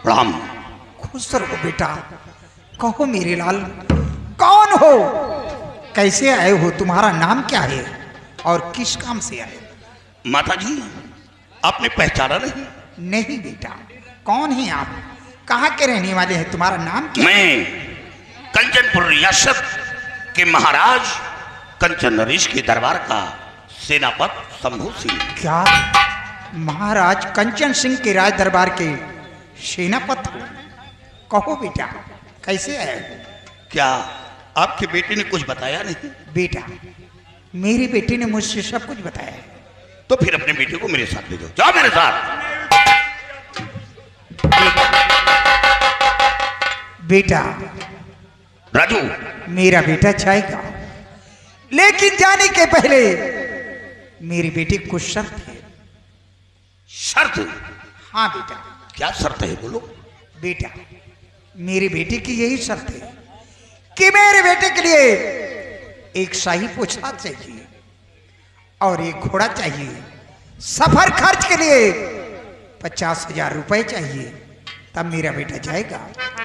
प्रणाम। खुश रहो बेटा। कहो मेरे लाल, कौन हो, कैसे आए हो, तुम्हारा नाम क्या है और किस काम से आए? माता जी, आपने पहचाना नहीं? नहीं बेटा, कौन है आप, कहाँ के रहने वाले हैं, तुम्हारा नाम क्या? मैं कंचनपुर रियासत के महाराज कंचन नरेश के दरबार का सेनापति शंभू सिंह। क्या महाराज कंचन सिंह के राज दरबार के सेनापति हो? कहो बेटा, कैसे आए हो? क्या आपके बेटे ने कुछ बताया नहीं? बेटा, मेरे बेटे ने मुझसे सब कुछ बताया है। तो फिर अपने बेटे को मेरे साथ ले जाओ। जाओ मेरे साथ। बेटा राजू, मेरा बेटा जाएगा, लेकिन जाने के पहले मेरे बेटे को शर्त है। शर्त? हाँ बेटा। क्या शर्त है, बोलो। बेटा, मेरे बेटे की यही शर्त है कि मेरे बेटे के लिए एक शाही पोशाक चाहिए और एक घोड़ा चाहिए। सफर खर्च के लिए 50,000 रुपए चाहिए, तब मेरा बेटा जाएगा।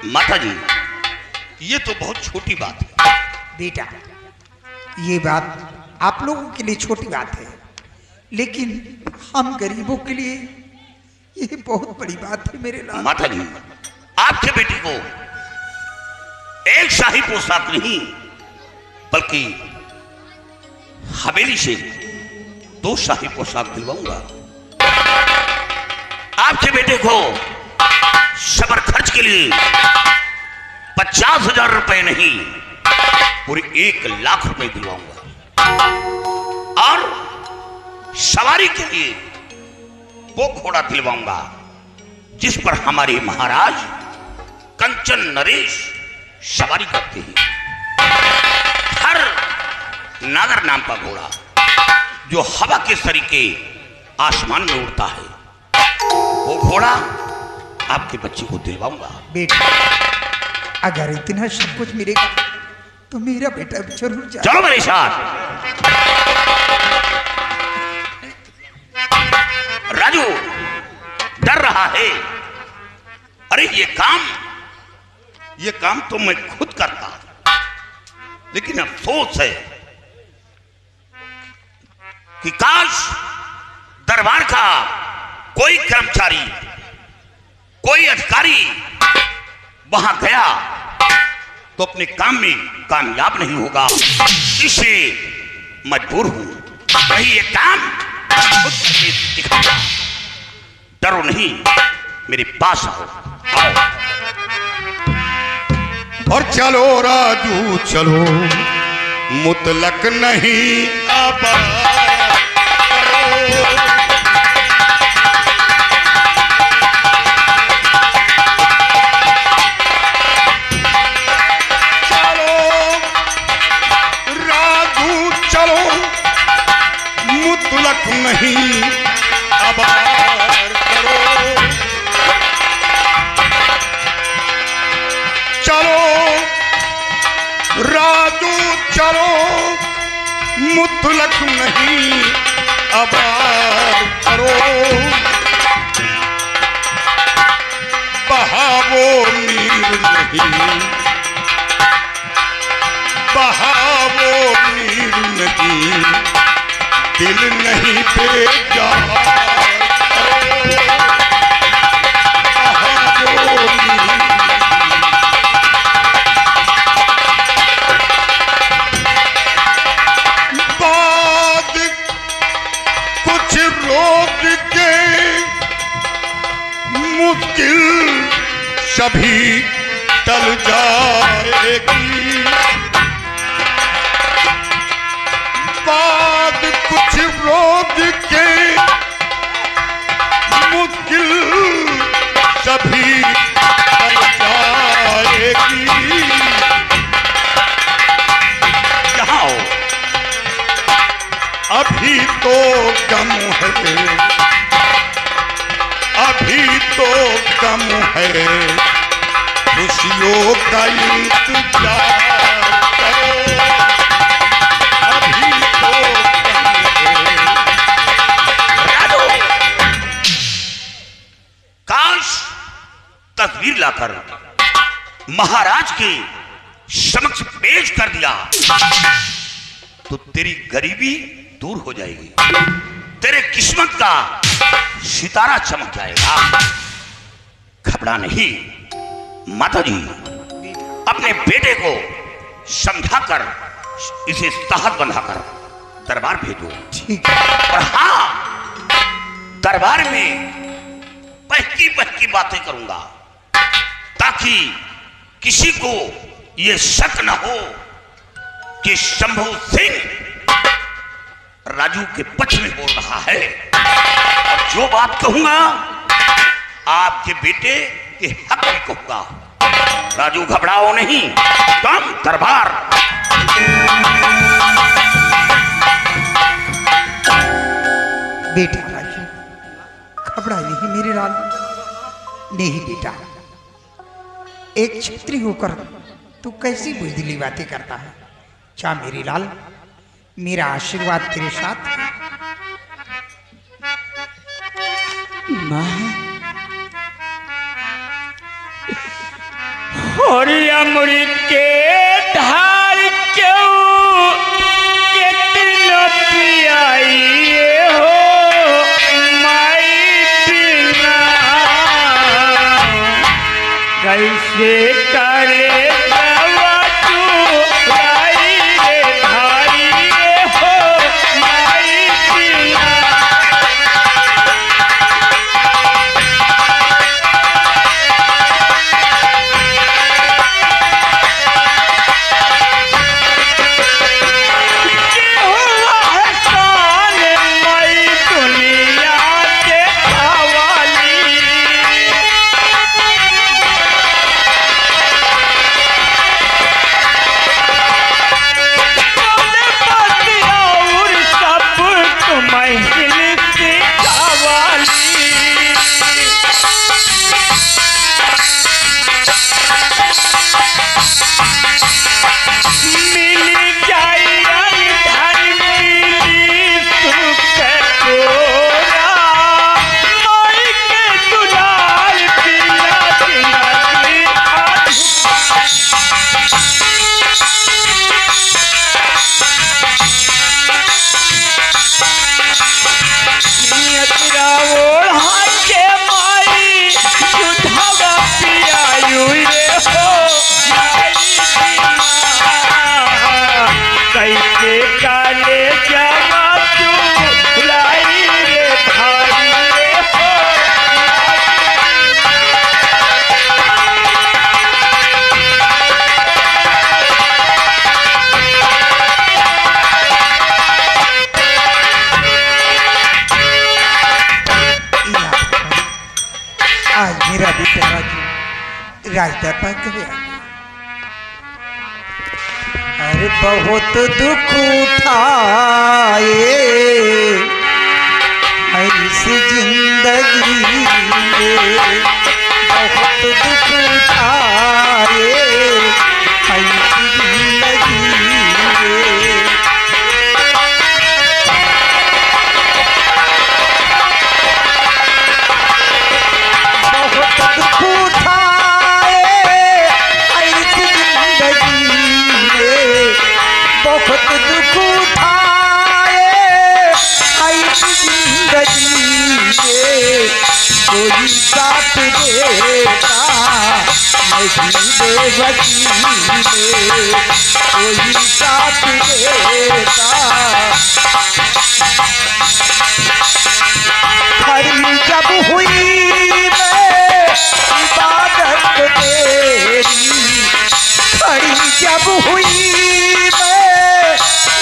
माता जी, ये तो बहुत छोटी बात है। बेटा, ये बात आप लोगों के लिए छोटी बात है, लेकिन हम गरीबों के लिए ये बहुत बड़ी बात है मेरे लाल। माता जी, आपके बेटे को एक शाही पोशाक नहीं बल्कि हवेली से 2 शाही पोशाक दिलवाऊंगा। आपके बेटे को सफर खर्च के लिए 50,000 रुपए नहीं, पूरे 1 लाख रुपए दिलवाऊंगा। और सवारी के लिए वो घोड़ा दिलवाऊंगा जिस पर हमारे महाराज कंचन नरेश सवारी करते हैं। हर नागर नाम का घोड़ा जो हवा के सरीके आसमान में उड़ता है, वो घोड़ा आपके बच्चे को दिलवाऊंगा। बेटा, अगर इतना सब कुछ मिलेगा तो मेरा बेटा जरूर जाए। चलो मेरे साथ। राजू डर रहा है। अरे ये काम तो मैं खुद करता, लेकिन अफसोस है कि काश दरबार का कोई कर्मचारी, कोई अधिकारी वहां गया तो अपने काम में कामयाब नहीं होगा। इससे मजबूर हूं, वही ये काम खुद करके दिखाऊंगा। डरो नहीं, मेरे पास आओ। और चलो राजू चलो, मुतलक नहीं आबाद। चलो राजू चलो, मुतलक नहीं आबाद करो। चलो राजू चलो, मुतलक नहीं आबाद करो। बहावो नीर नहीं, बहावो नीर नहीं, दिल नहीं बेजार करो। बहावो नीर कुछ रोज के मुश्किल सभी टल जाएगी। बाद कुछ रोज के मुश्किल सभी टल जाएगी। यहाँ आओ। अभी तो गम है, अभी तो गम है, खुशियों का इंतजार करो। अभी तो गम है। काश तस्वीर लाकर महाराज के समक्ष पेश कर दिया तो तेरी गरीबी दूर हो जाएगी, तेरे किस्मत का सितारा चमक जाएगा। घबरा नहीं माता जी, अपने बेटे को समझाकर इसे साहस बनाकर दरबार भेजो। ठीक है। और हाँ, दरबार में बहकी बहकी बातें करूंगा ताकि किसी को यह शक न हो कि शंभू सिंह राजू के पक्ष में बोल रहा है। और जो बात कहूंगा आपके बेटे के हक में कहूंगा। राजू घबराओ नहीं, तुम दरबार। बेटा राजू, घबरा नहीं मेरे लाल। नहीं बेटा, एक छत्री होकर तू कैसी बुजदिली बातें करता है। जा मेरे लाल, मेरा आशीर्वाद तेरे साथ है। हरि अमृत के धार क्यों कितनो पियाइए हो माई बिना, कैसे करे दवा तू लाई रे धारी हो माई बिना। मेरा बेटा राजू राजदरबार करे आ गया। अरे बहुत दुख उठाए ऐसी जिंदगी में, बहुत दुख उठाए ऐसी जिंदगी में। बहुत दुख उठाए ऐसी जिंदगी में, कोई साथ देता नहीं बेबसी में, कोई साथ देता। खड़ी जब हुई मैं इबादत तेरी, खड़ी जब हुई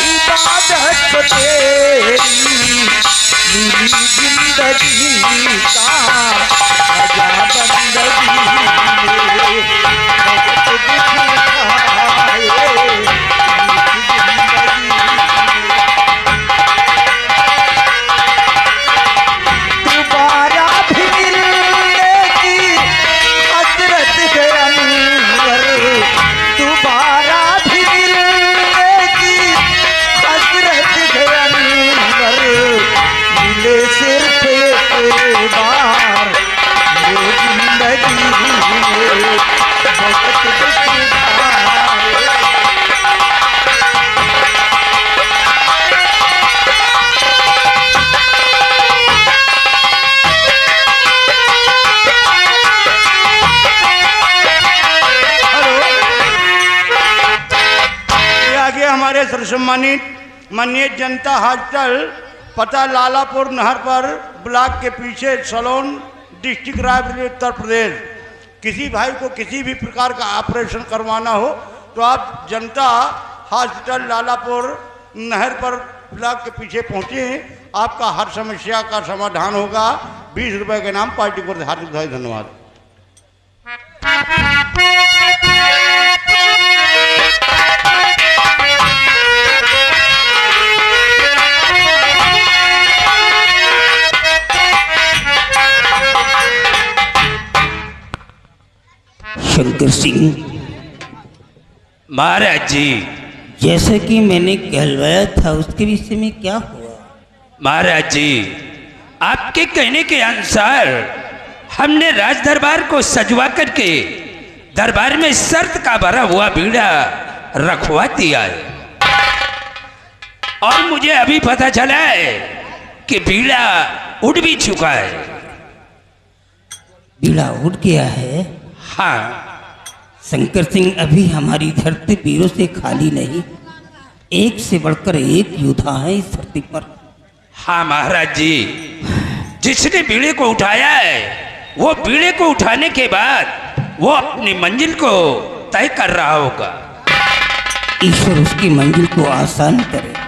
इबादत तेरी, मिली जिंदगी का मजा बंदगी में। बहुत दुख उठाए दोबारा भी कार्यालय से सम्मानित माननीय जनता हॉस्टल, पता लालापुर नहर पर, ब्लॉक के पीछे, सलोन, डिस्ट्रिक्ट रायबरेली, उत्तर प्रदेश। किसी भाई को किसी भी प्रकार का ऑपरेशन करवाना हो तो आप जनता हॉस्पिटल लालापुर नहर पर ब्लॉक के पीछे पहुँचे, आपका हर समस्या का समाधान होगा। 20 रुपए के नाम पार्टी को हार्दिक धन्यवाद। शंकर सिंह महाराज जी, जैसा कि मैंने कहलवाया था उसके विषय में क्या हुआ? महाराज जी, आपके कहने के अनुसार हमने राज दरबार को सजवा करके दरबार में शर्त का भरा हुआ बीड़ा रखवा दिया है और मुझे अभी पता चला है कि बीड़ा उड़ भी चुका है। बीड़ा उड़ गया है? हाँ शंकर सिंह, अभी हमारी धरती वीरों से खाली नहीं, एक से बढ़कर एक योद्धा है इस धरती पर। हाँ महाराज जी, जिसने बीड़े को उठाया है वो बीड़े को उठाने के बाद वो अपनी मंजिल को तय कर रहा होगा। ईश्वर उसकी मंजिल को आसान करे।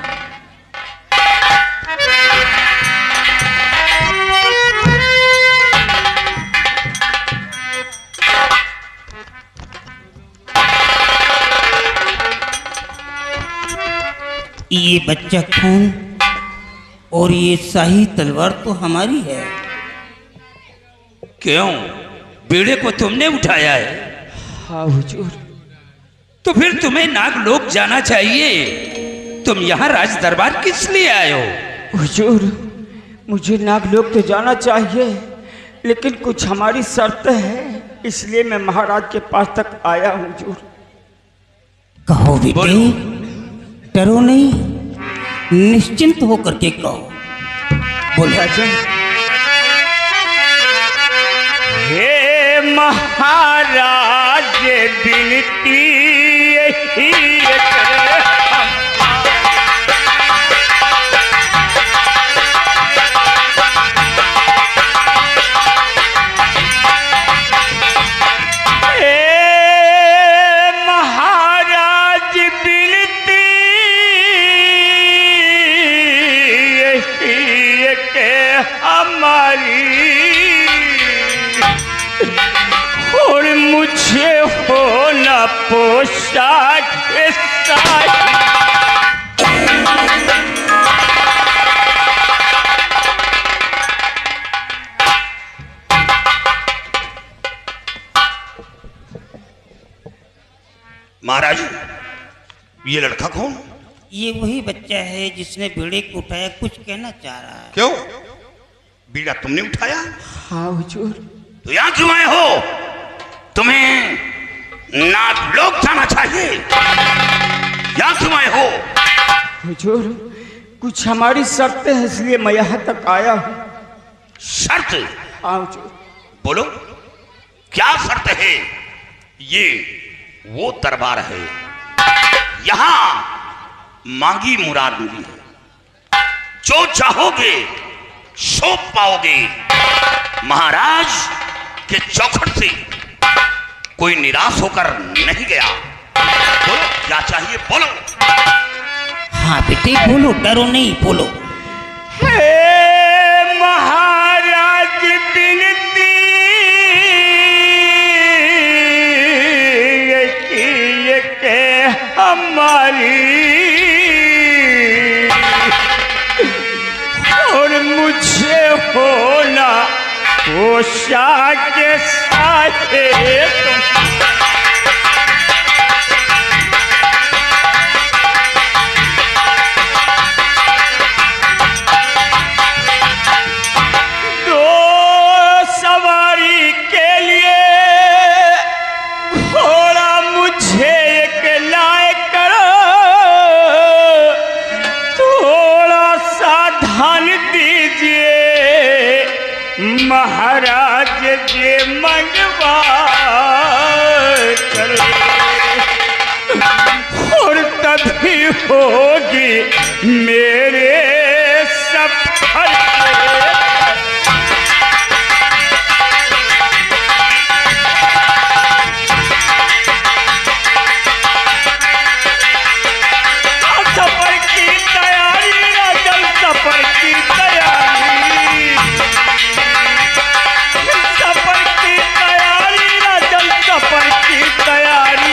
ये बच्चा खून और ये शाही तलवार तो हमारी है। क्यों, बीड़े को तुमने उठाया है? हाँ हुजूर। तो फिर तुम्हें नागलोक जाना चाहिए। तुम यहाँ राज दरबार किस लिए आए हो? हुजूर, मुझे नागलोक तो जाना चाहिए, लेकिन कुछ हमारी शर्त है, इसलिए मैं महाराज के पास तक आया हूँ हुजूर। कहो बेटे, डरो नहीं, निश्चिंत होकर के कहो। बोलो। हे महाराज, विनती यही और मुझे होना पोशाक महाराज, ये लड़का कौन? ये वही बच्चा है जिसने बीड़े को उठाया, कुछ कहना चाह रहा है। क्यों, बीड़ा तुमने उठाया? हाँ हुजूर। तो यहाँ क्यों आए हो? तुम्हें नागलोक जाना चाहिए। यहाँ क्यों आए हो? हुजूर, कुछ हमारी शर्तें हैं, इसलिए मैं यहाँ तक आया हूँ। शर्त? हाँ हुजूर। बोलो, क्या शर्त है? ये वो दरबार है, यहाँ मांगी मुराद मिली है, जो चाहोगे सो पाओगे। महाराज के चौखट से कोई निराश होकर नहीं गया। बोलो, क्या चाहिए? बोलो। हाँ बेटे बोलो, डरो नहीं, बोलो। हे महाराज, विनती ये के हमारी और मुझे होना पोशाक के साथे महाराज जी मंगवा कर और तभी होगी मेरे सफर सफर की तैयारी राजन सफर की तैयारी सफर की तैयारी राजन सफर की तैयारी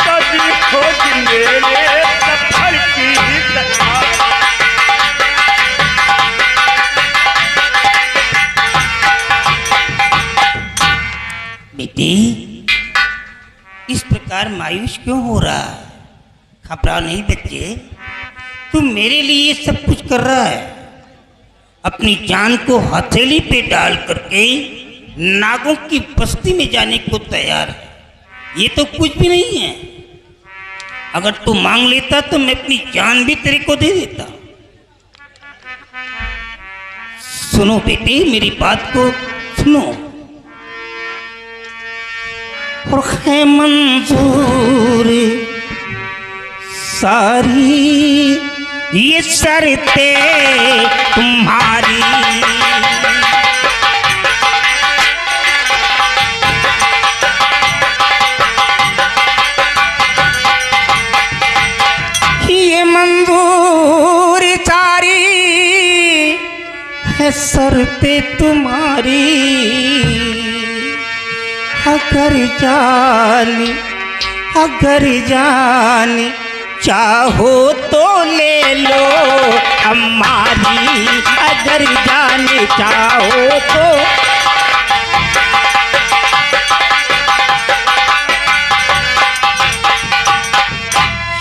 कभी खोज मेरे सफर की तैयारी बेटी इस प्रकार मायूस क्यों हो रहा है? घबरा नहीं बच्चे, तू मेरे लिए सब कुछ कर रहा है। अपनी जान को हथेली पे डाल करके नागों की बस्ती में जाने को तैयार है। ये तो कुछ भी नहीं है। अगर तू मांग लेता तो मैं अपनी जान भी तेरे को दे देता। सुनो बेटी, मेरी बात को सुनो। और है मंजूर सारी ये शर्तें तुम्हारी, ये मंजूर सारी है शर्तें तुम्हारी। अगर जानी चाहो तो ले लो हमारी, अगर जानी चाहो तो।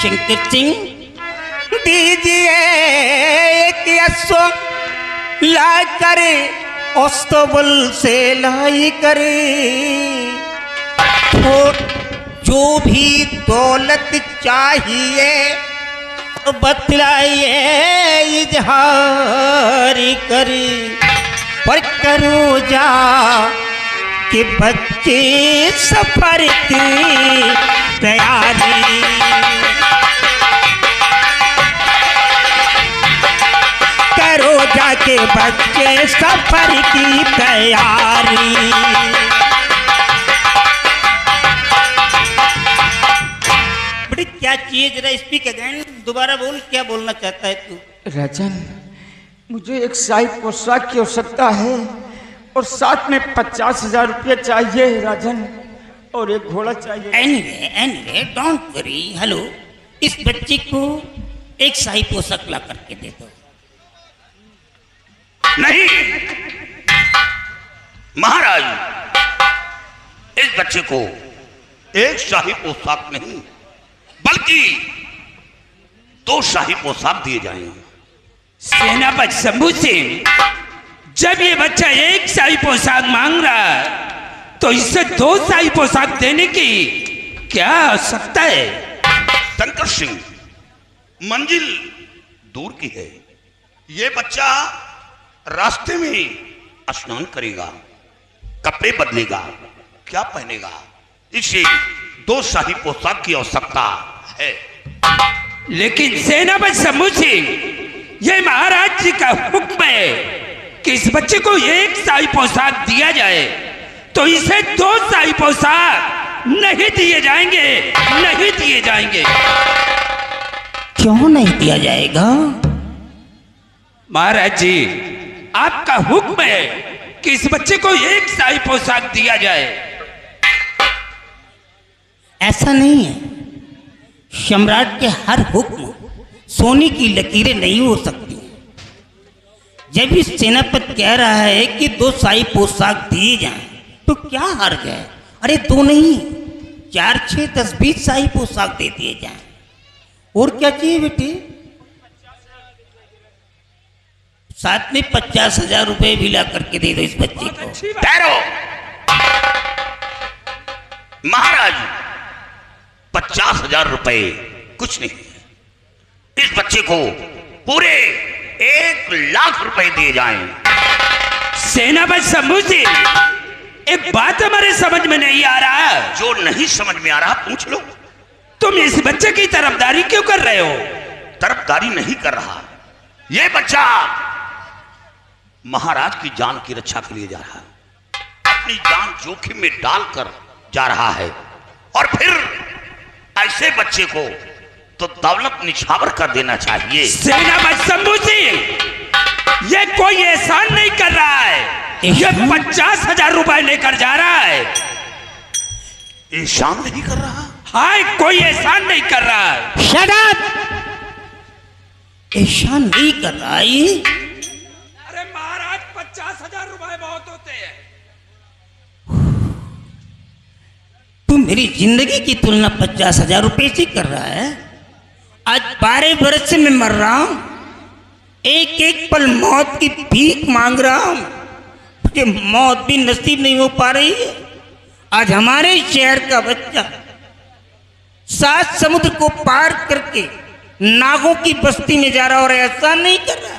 शंकर सिंह दीजिए एक यस्सो ला कर अस्तबल से लाई करे, जो भी दौलत चाहिए बतलाइए इजहार करे। पर करो जा के बच्चे सफर की तैयारी, करो जाके बच्चे सफर की तैयारी। बड़ी क्या चीज जरा स्पीक अगेन, दोबारा बोल, क्या बोलना चाहता है तू? राजन, मुझे एक शाही पोशाक की आवश्यकता है और साथ में 50,000 रुपये चाहिए राजन, और एक घोड़ा चाहिए। Anyway don't worry. हेलो, इस बच्चे को एक शाही पोशाक ला करके दे दो। नहीं महाराज, इस बच्चे को एक शाही पोशाक नहीं बल्कि 2 शाही पोशाक दिए जाएंगे। सेनापति शंभू सिंह, जब ये बच्चा एक शाही पोशाक मांग रहा है तो इसे 2 शाही पोशाक देने की क्या आवश्यकता है? शंकर सिंह, मंजिल दूर की है। ये बच्चा रास्ते में स्नान करेगा, कपड़े बदलेगा, क्या पहनेगा, इसे 2 शाही पोशाक की आवश्यकता है। लेकिन सेनापति शंभू सिंह, ये महाराज जी का हुक्म है कि इस बच्चे को एक शाही पोशाक दिया जाए, तो इसे 2 शाही पोशाक नहीं दिए जाएंगे, नहीं दिए जाएंगे। क्यों नहीं दिया जाएगा? महाराज जी, आपका हुक्म है कि इस बच्चे को एक शाही पोशाक दिया जाए। ऐसा नहीं है। सम्राट के हर हुक्म सोने की लकीरें नहीं हो सकती। जब इस सेनापति कह रहा है कि 2 शाही पोशाक दिए जाएं, तो क्या हर्ज है? अरे 2 नहीं, 4, 6, 10, 20 शाही पोशाक दे दिए जाएं। और क्या चाहिए बेटी? साथ में 50,000 रुपए भी ला करके दे दो इस बच्चे को। ठहरो महाराज, 50,000 रुपए कुछ नहीं, इस बच्चे को पूरे 1,00,000 रुपए दिए जाएं। सेनापति शंभू सिंह, एक बात हमारे समझ में नहीं आ रहा। जो नहीं समझ में आ रहा पूछ लो। तुम इस बच्चे की तरफदारी क्यों कर रहे हो? तरफदारी नहीं कर रहा, यह बच्चा महाराज की जान की रक्षा के लिए जा रहा है, अपनी जान जोखिम में डालकर जा रहा है। और फिर ऐसे बच्चे को तो दौलत निछावर कर देना चाहिए। सेनापति शंभू सिंह, ये कोई एहसान नहीं कर रहा है, ये 50,000 रुपए लेकर जा रहा है। एहसान नहीं कर रहा? हाँ, कोई एहसान नहीं कर रहा है। Shut up! एहसान नहीं कर रहा है? अरे महाराज, 50,000 रुपए बहुत होते हैं। तू मेरी जिंदगी की तुलना 50,000 रुपए से कर रहा है? आज 12 वर्ष से मैं मर रहा हूं, एक एक पल मौत की भीख मांग रहा हूं, मुझे मौत भी नसीब नहीं हो पा रही है। आज हमारे शहर का बच्चा 7 समुद्र को पार करके नागों की बस्ती में जा रहा और ऐसा नहीं कर रहा।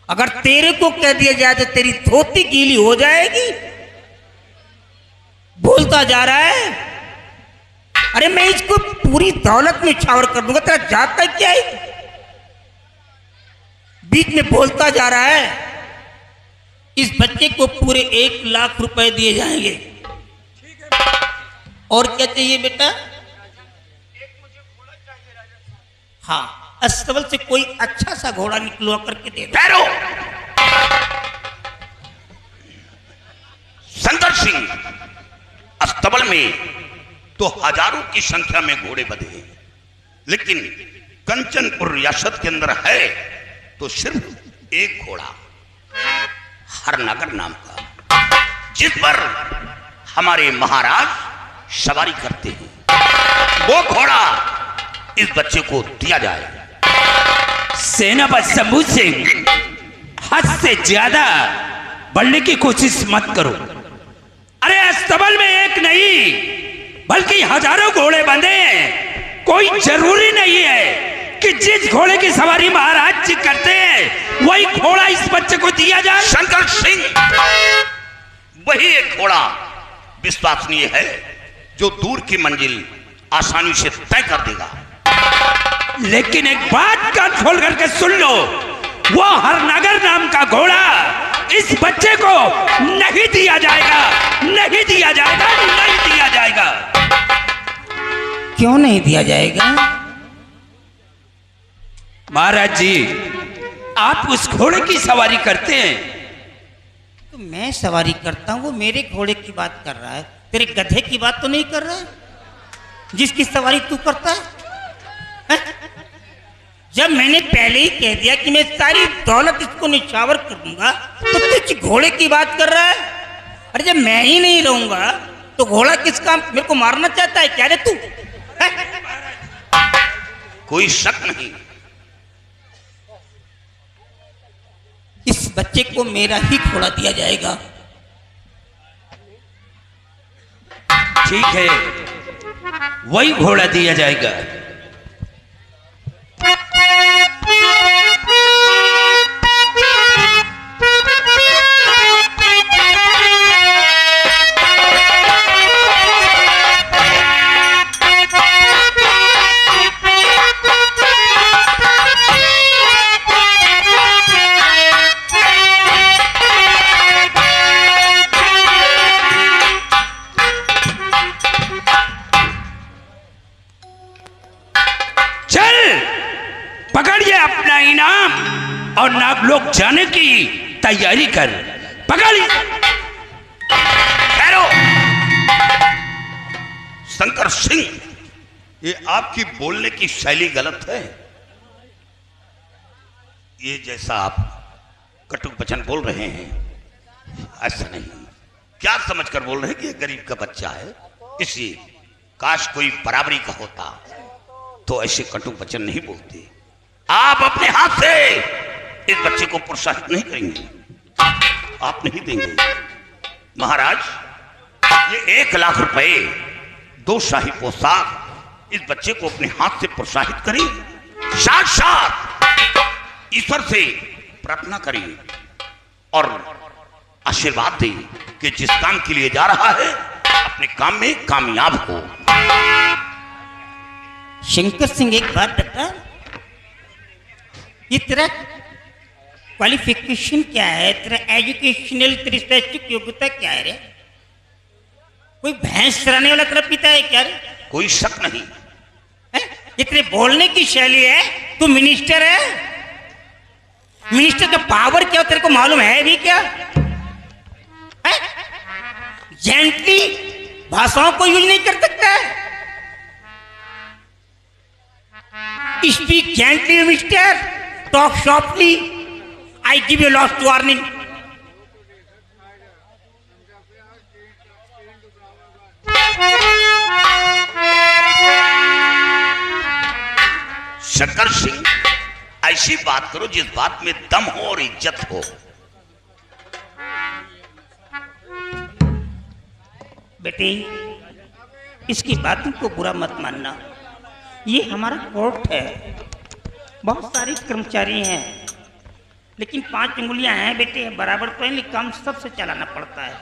अगर तेरे को कह दिया जाए तो तेरी धोती गीली हो जाएगी। बोलता जा रहा है, अरे मैं इसको पूरी दौलत में छावर कर दूंगा, तेरा जाता क्या है? बीच में बोलता जा रहा है, इस बच्चे को पूरे 1 लाख रुपए दिए जाएंगे। और क्या चाहिए बेटा? हाँ, अस्तबल से कोई अच्छा सा घोड़ा निकलवा करके दे दो। ठहरो शंकर सिंह, अस्तबल में तो हजारों की संख्या में घोड़े बंधे हैं, लेकिन कंचनपुर रियासत के अंदर है तो सिर्फ एक घोड़ा, हरनगर नाम का, जिस पर हमारे महाराज सवारी करते हैं। वो घोड़ा इस बच्चे को दिया जाए। सेनापति शंभू सिंह, हद से ज्यादा बढ़ने की कोशिश मत करो। अरे अस्तबल में एक नहीं बल्कि हजारों घोड़े बंधे हैं। कोई जरूरी नहीं है कि जिस घोड़े की सवारी महाराज जी करते हैं वही घोड़ा इस बच्चे को दिया जाए। शंकर सिंह, वही एक घोड़ा विश्वसनीय है जो दूर की मंजिल आसानी से तय कर देगा। लेकिन एक बात कान खोल करके सुन लो, वो हरनगर नाम का घोड़ा इस बच्चे को नहीं दिया जाएगा, नहीं दिया जाएगा, नहीं दिया जाएगा। क्यों नहीं दिया जाएगा? महाराज जी, आप उस घोड़े की सवारी करते हैं। तो मैं सवारी करता हूं, वो मेरे घोड़े की बात कर रहा है, तेरे गधे की बात तो नहीं कर रहा है जिसकी सवारी तू करता है? जब मैंने पहले ही कह दिया कि मैं सारी दौलत इसको निछावर कर दूंगा तो तुझ घोड़े की बात कर रहा है? अरे जब मैं ही नहीं रहूंगा तो घोड़ा किस काम? मेरे को मारना चाहता है क्या रे तू? कोई शक नहीं, इस बच्चे को मेरा ही घोड़ा दिया जाएगा। ठीक है, वही घोड़ा दिया जाएगा। पकड़िए अपना इनाम और नागलोक जाने की तैयारी कर। पकड़। ठहरो शंकर सिंह, ये आपकी बोलने की शैली गलत है। ये जैसा आप कटुक वचन बोल रहे हैं ऐसा नहीं। क्या समझकर बोल रहे हैं कि ये गरीब का बच्चा है, इसलिए काश कोई बराबरी का होता तो ऐसे कटुक वचन नहीं बोलते। आप अपने हाथ से इस बच्चे को प्रोत्साहित नहीं करेंगे, आप नहीं देंगे। महाराज, ये 1 लाख रुपए 2 शाही पोशाक इस बच्चे को अपने हाथ से प्रोत्साहित करें, साक्षात ईश्वर से प्रार्थना करें और आशीर्वाद दें कि जिस काम के लिए जा रहा है अपने काम में कामयाब हो। शंकर सिंह एक बात बता, ये तेरा क्वालिफिकेशन क्या है, तेरा एजुकेशनल, तेरी शैक्षिक योग्यता क्या है रे? कोई भैंस चराने वाला तेरा पिता है क्या रे? कोई शक नहीं। है? ये तेरे बोलने की शैली है, तू मिनिस्टर है, मिनिस्टर का पावर क्या तेरे को मालूम है भी क्या? है? जेंटली भाषाओं को यूज नहीं कर सकता है। Speak gently mister, talk softly, I give you last warning. Shankar Singh, ऐसी बात करो जिस बात में दम हो और इज्जत हो। बेटे, इसकी बातों को बुरा मत मानना, ये हमारा कोर्ट है, बहुत सारे कर्मचारी हैं, लेकिन 5 उंगलियां हैं बेटे, बराबर तो है, काम सबसे चलाना पड़ता है।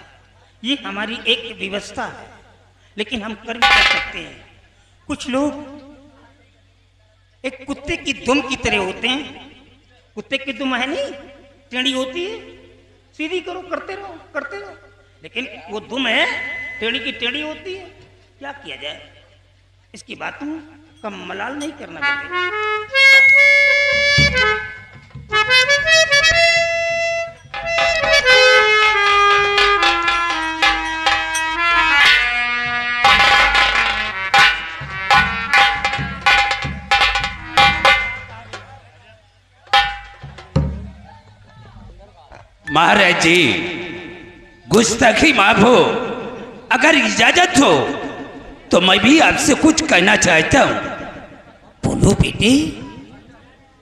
ये हमारी एक व्यवस्था है, लेकिन हम कर भी कर सकते हैं। कुछ लोग एक कुत्ते की दुम की तरह होते हैं। कुत्ते की दुम है नहीं, टेढ़ी होती है, सीधी करो, करते रहो करते रहो, लेकिन वो दुम है, टेढ़ी की टेढ़ी होती है। क्या किया जाए, इसकी बातों का मलाल नहीं करना बेटे। महाराज जी, गुस्ताखी माफ हो, अगर इजाजत हो तो मैं भी आपसे कुछ कहना चाहता हूं। बोलो बेटे।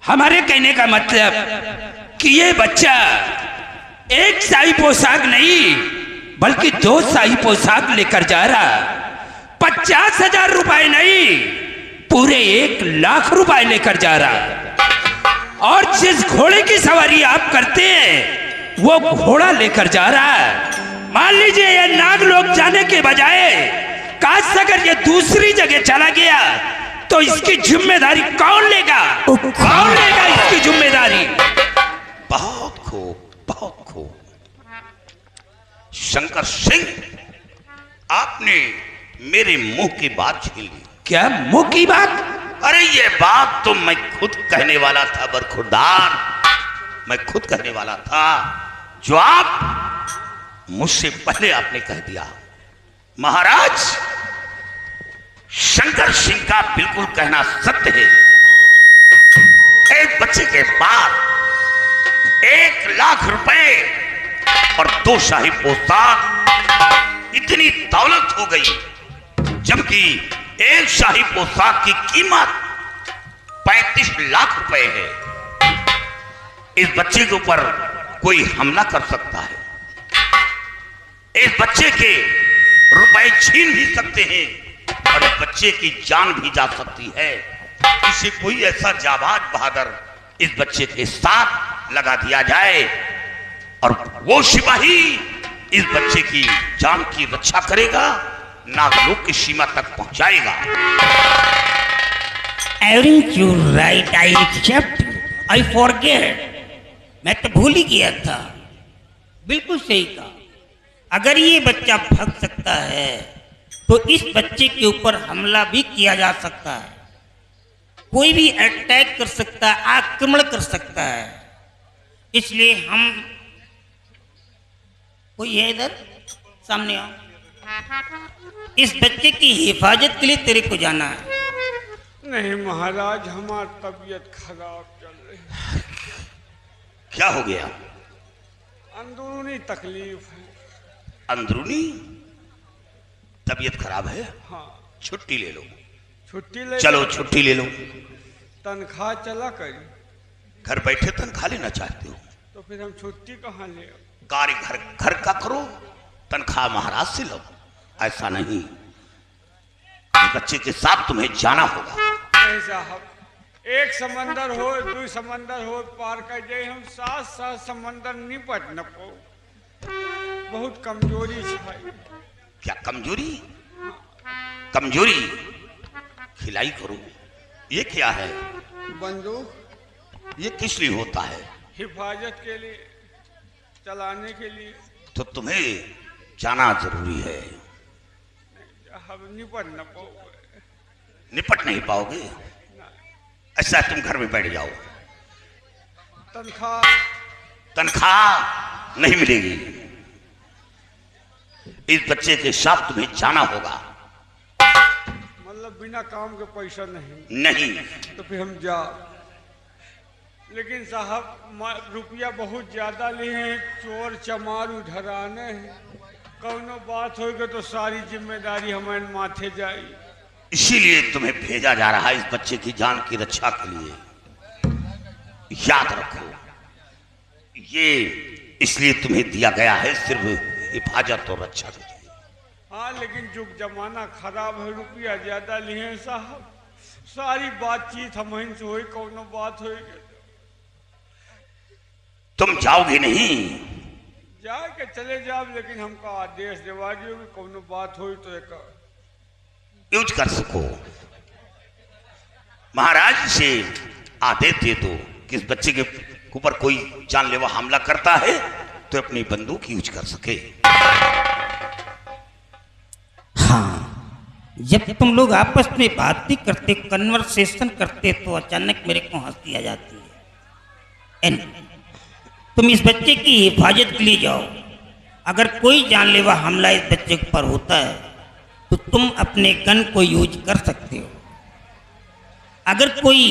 हमारे कहने का मतलब कि ये बच्चा एक शाही पोशाक नहीं बल्कि 2 शाही पोशाक लेकर जा रहा। 50,000 रुपए नहीं, पूरे 1 लाख रुपए लेकर जा रहा। और जिस घोड़े की सवारी आप करते हैं वो घोड़ा लेकर जा रहा है। मान लीजिए ये नागलोक जाने के बजाय काश अगर ये दूसरी जगह चला गया तो इसकी जिम्मेदारी कौन लेगा? कौन लेगा इसकी जिम्मेदारी? बहुत खूब, बहुत खूब। शंकर सिंह, आपने मेरे मुंह की बात छीन ली। क्या मुंह की बात? अरे ये बात तो मैं खुद कहने वाला था बरखुरदार, मैं खुद कहने वाला था, जो आप मुझसे पहले आपने कह दिया। महाराज, शंकर सिंह का बिल्कुल कहना सत्य है। एक बच्चे के पास 1 लाख रुपए और 2 शाही पोशाक, इतनी दौलत हो गई, जबकि एक शाही पोशाक की कीमत 35 लाख रुपए है। इस बच्चे के ऊपर कोई हमला कर सकता है, इस बच्चे के रुपए छीन भी सकते हैं और इस बच्चे की जान भी जा सकती है। इसे कोई ऐसा जाबाज बहादुर इस बच्चे के साथ लगा दिया जाए और वो सिपाही इस बच्चे की जान की रक्षा करेगा, नागलोक की सीमा तक पहुंचाएगा। Aren't you right? I accept. I forget. मैं तो भूल ही गया था। बिल्कुल सही कहा। अगर ये बच्चा भाग सकता है तो इस बच्चे के ऊपर हमला भी किया जा सकता है, कोई भी अटैक कर सकता है, आक्रमण कर सकता है। इसलिए हम, कोई है इधर सामने आओ, इस बच्चे की हिफाजत के लिए तेरे को जाना है। नहीं महाराज, हमारी तबीयत खराब चल रही है। क्या हो गया? अंदरूनी तकलीफ है। अंदरूनी तबीयत खराब है? हाँ। छुट्टी ले लो। छुट्टी ले, चलो छुट्टी ले लो। तनख्वाह चला करी। घर बैठे तनख्वाह लेना चाहते हो तो फिर हम छुट्टी कहाँ ले? कार्य घर घर का करो, तनख्वाह महाराज से लो। ऐसा नहीं, बच्चे के साथ तुम्हें जाना होगा। नहीं साहब, एक समंदर हो, 2 समंदर हो, पार कर जाए, हम 7 समंदर निपट न पाओ। बहुत कमजोरी है। क्या कमजोरी? कमजोरी खिलाई करो, ये क्या है? बंदूक ये किस लिए होता है? हिफाजत के लिए, चलाने के लिए। तो तुम्हें जाना जरूरी है। हम निपट न पाओगे। निपट नहीं पाओगे? ऐसा तुम घर में बैठ जाओ, तनख्वाह नहीं मिलेगी। इस बच्चे के साथ तुम्हें जाना होगा। मतलब बिना काम के पैसा नहीं? नहीं। तो फिर हम जा। लेकिन साहब रुपया बहुत ज्यादा लिए हैं, चोर चमार उधर आने हैं। कौनो बात होगी तो सारी जिम्मेदारी हमारे माथे जाए। इसीलिए तुम्हें भेजा जा रहा है इस बच्चे की जान की रक्षा के लिए। याद रखो, ये इसलिए तुम्हें दिया गया है सिर्फ हिफाजत और रक्षा के लिए। हाँ, लेकिन जुग जमाना खराब है, रुपया ज्यादा लिए हैं साहब। सारी बातचीत हम से हुई, कौनो बात होगी। तुम जाओगे नहीं? जाके चले जाओ, लेकिन हमका आदेश देवा दियो कि कौनो बात हो तो एक यूज कर सको। महाराज से आदेश दे दो कि इस बच्चे के ऊपर कोई जानलेवा हमला करता है तो अपनी बंदूक यूज कर सके। हाँ, जब तुम लोग आपस में बात भी करते, कन्वर्सेशन करते, तो अचानक मेरे को हंसी आ जाती है। तुम इस बच्चे की हिफाजत के लिए जाओ। अगर कोई जानलेवा हमला इस बच्चे पर होता है तो तुम अपने गन को यूज कर सकते हो। अगर कोई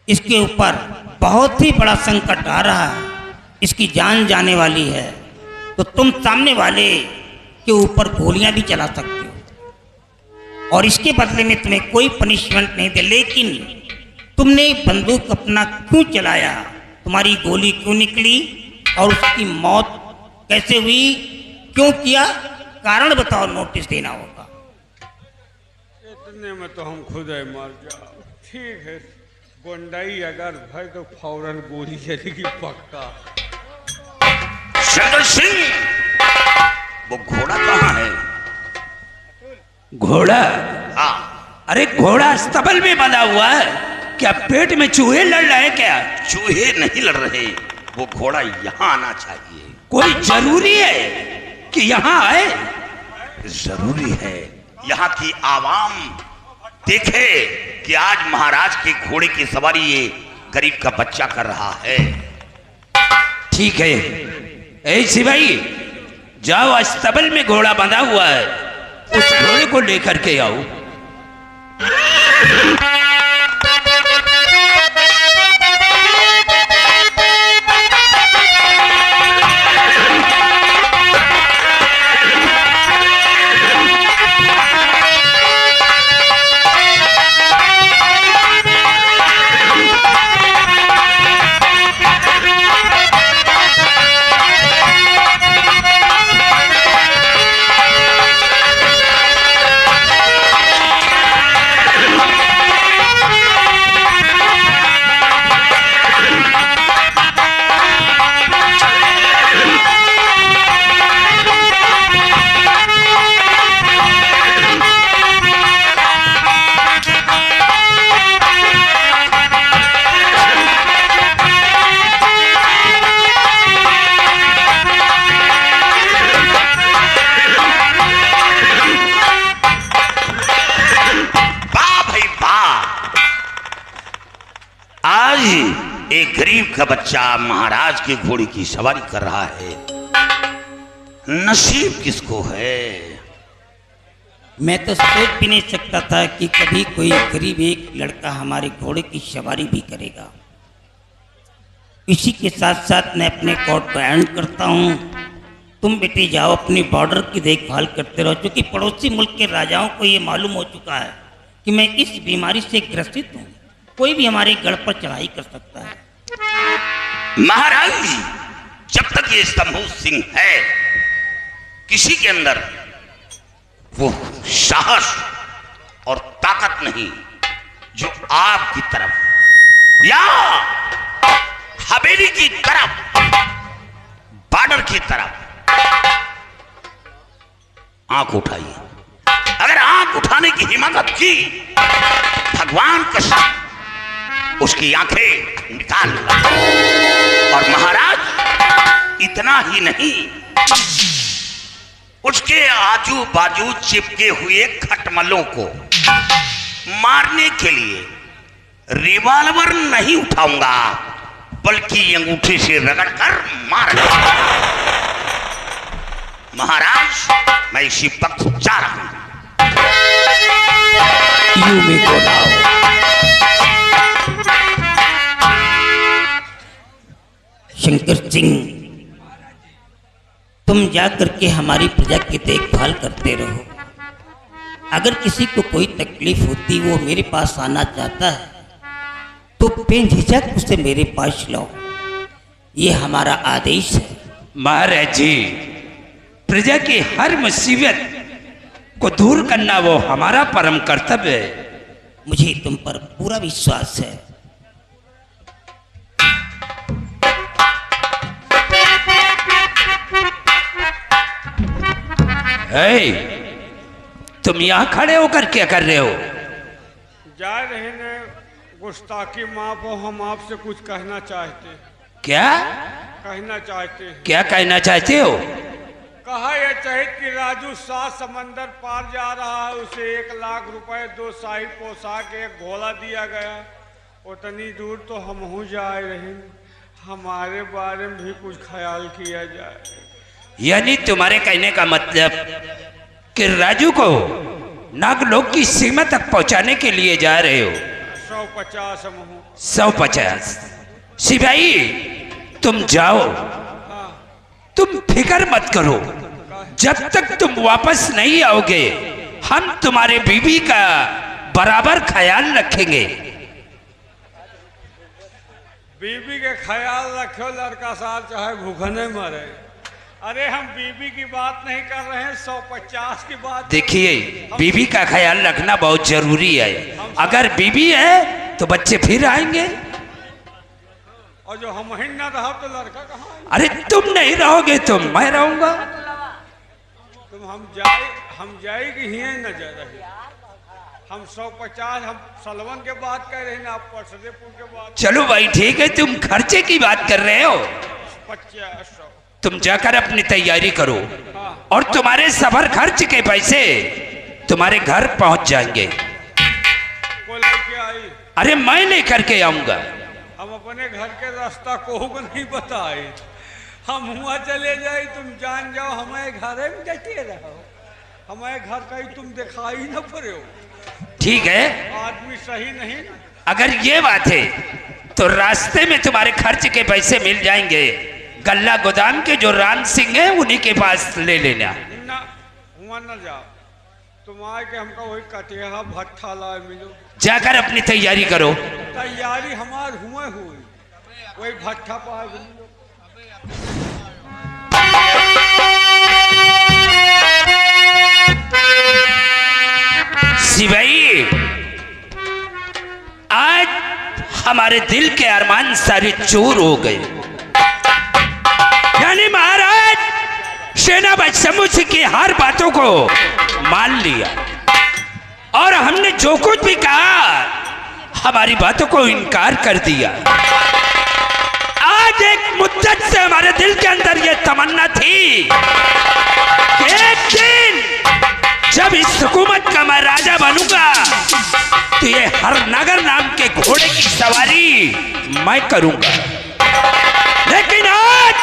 इसके ऊपर बहुत ही बड़ा संकट आ रहा है, इसकी जान जाने वाली है, तो तुम सामने वाले के ऊपर गोलियां भी चला सकते हो और इसके बदले में तुम्हें कोई पनिशमेंट नहीं दे। लेकिन तुमने बंदूक अपना क्यों चलाया, तुम्हारी गोली क्यों निकली और उसकी मौत कैसे हुई, क्यों किया, कारण बताओ, नोटिस देना होगा। इतने में तो हम खुद ही मर जाओ। ठीक है, गुंडाई अगर भाई तो फौरन गोली चलेगी पक्का। शंकर सिंह, वो घोड़ा कहाँ है? घोड़ा? हाँ। अरे घोड़ा अस्तबल में बंधा हुआ है। क्या पेट में चूहे लड़ रहे हैं क्या? चूहे नहीं लड़ रहे, वो घोड़ा यहाँ आना चाहिए। कोई जरूरी है कि यहाँ आए? जरूरी है। यहाँ की आवाम देखे कि आज महाराज के घोड़े की सवारी ये गरीब का बच्चा कर रहा है। ठीक है, ऐ सिपाही, जाओ, अस्तबल में घोड़ा बंधा हुआ है, उस घोड़े को लेकर के आओ। एक गरीब का बच्चा महाराज के घोड़े की सवारी कर रहा है। नसीब किसको है? मैं तो सोच भी नहीं सकता था कि कभी कोई गरीब एक लड़का हमारे घोड़े की सवारी भी करेगा। इसी के साथ साथ मैं अपने कोर्ट को एंड करता हूँ। तुम बेटे जाओ, अपनी बॉर्डर की देखभाल करते रहो, क्योंकि पड़ोसी मुल्क के राजाओं को ये मालूम हो चुका है कि मैं इस बीमारी से ग्रसित हूँ। कोई भी हमारे गढ़ पर चढ़ाई कर सकता है। महाराज, जब तक ये शंभू सिंह है, किसी के अंदर वो साहस और ताकत नहीं जो आपकी तरफ या हवेली की तरफ, बॉर्डर की तरफ आंख उठाइए। अगर आंख उठाने की हिम्मत की, भगवान कसम उसकी आंखें निकाल ला। और महाराज इतना ही नहीं, उसके आजू बाजू चिपके हुए खटमलों को मारने के लिए रिवॉल्वर नहीं उठाऊंगा, बल्कि अंगूठे से रगड़कर मारूंगा। महाराज मैं इसी वक्त जा रहा हूं। You may go now. Shankar Singh, तुम जाकर के हमारी प्रजा की देखभाल करते रहो। अगर किसी को कोई तकलीफ होती, वो मेरे पास आना चाहता है तो बेझिझक उसे मेरे पास लाओ। ये हमारा आदेश है। महाराज जी, प्रजा की हर मुसीबत को दूर करना वो हमारा परम कर्तव्य है। मुझे तुम पर पूरा विश्वास है। तुम यहाँ खड़े होकर क्या कर रहे हो? जा रहे ने गुस्ताखी माफ हो, हम आपसे कुछ कहना चाहते हैं। क्या कहना चाहते हैं? क्या कहना चाहते हो? कहा यह चहित कि राजू 7 समंदर पार जा रहा है, उसे 1 लाख रुपए, 2 शाही पोशाक, 1 घोड़ा दिया गया। उतनी दूर तो हम हो जा रहे, हमारे बारे में भी कुछ ख्याल किया जाए। यानी तुम्हारे कहने का मतलब कि राजू को नागलोक की सीमा तक पहुंचाने के लिए जा रहे हो? 150 हम हो। 150? सिपाही तुम जाओ, तुम फिक्र मत करो। जब तक तुम वापस नहीं आओगे हम तुम्हारे बीवी का बराबर ख्याल रखेंगे। बीवी के ख्याल रखो, लड़का साल चाहे भूखने मरे। अरे हम बीवी की बात नहीं कर रहे हैं, 150 की बात। देखिए, बीवी का ख्याल रखना बहुत जरूरी है। अगर बीवी है तो बच्चे फिर आएंगे, और जो हम ही ना रहो तो लड़का कहाँ आएगा? अरे तुम नहीं रहोगे तो मैं रहूंगा। तुम हम जाएगी ही न जा रहे। हम 150, हम सलवन के बात कर रहे हैं, आप परसदेपुर के बात। चलो भाई ठीक है, तुम खर्चे की बात कर रहे हो। 50। तुम जाकर अपनी तैयारी करो, हाँ। और तुम्हारे सफर खर्च के पैसे तुम्हारे घर पहुंच जाएंगे। को लेके आई? अरे मैं लेकर के आऊंगा। हम अपने घर के रास्ता को नहीं बताए, हम हुआ चले जाए, तुम जान जाओ हमारे घर में डटे रहो, हमारे घर का ही तुम दिखाई न पड़े हो। ठीक है, आदमी सही नहीं ना। अगर ये बात है तो रास्ते में तुम्हारे खर्च के पैसे मिल जाएंगे। गल्ला गोदाम के जो राम सिंह है उन्हीं के पास ले लेना। ना हुआ न जाओ, तुम आए के हमका वही कटेहा भट्ठा लाए मिलो। जाकर अपनी तैयारी करो। तैयारी हमार हुए हुई, वही भट्ठा पाए मिलो। सिपाही, आज हमारे दिल के अरमान सारे चूर हो गए। यानी महाराज सेनापति शंभू सिंह की हर बातों को मान लिया, और हमने जो कुछ भी कहा हमारी बातों को इनकार कर दिया। आज एक मुद्दत से हमारे दिल के अंदर यह तमन्ना थी कि एक दिन जब इस हुकूमत का मैं राजा बनूंगा तो ये हर नगर नाम के घोड़े की सवारी मैं करूंगा। लेकिन आज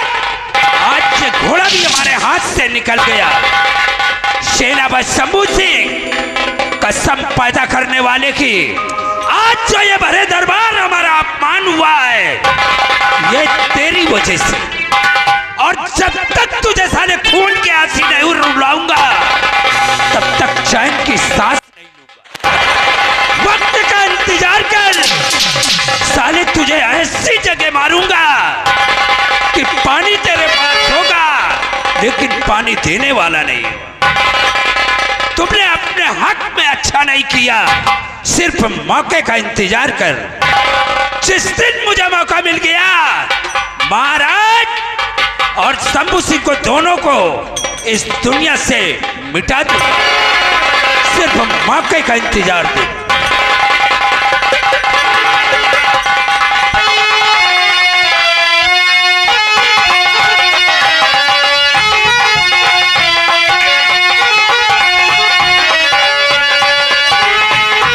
ये घोड़ा भी हमारे हाथ से निकल गया। सेनापति शंभू सिंह कसम पैदा करने वाले की, आज जो ये भरे दरबार हमारा अपमान हुआ है ये तेरी वजह से, और जब तक तुझे साले खून के आंसू नहीं रुलाऊंगा तब तक चैन की सांस नहीं लूंगा। वक्त का इंतजार कर, साले तुझे ऐसी जगह मारूंगा कि पानी तेरे पास होगा लेकिन पानी देने वाला नहीं होगा। तुमने अपने हक में अच्छा नहीं किया, सिर्फ मौके का इंतजार कर। जिस दिन मुझे मौका मिल गया महाराज और शंभू सिंह को दोनों को इस दुनिया से मिटा दूंगा। सिर्फ मौके का इंतजार दे।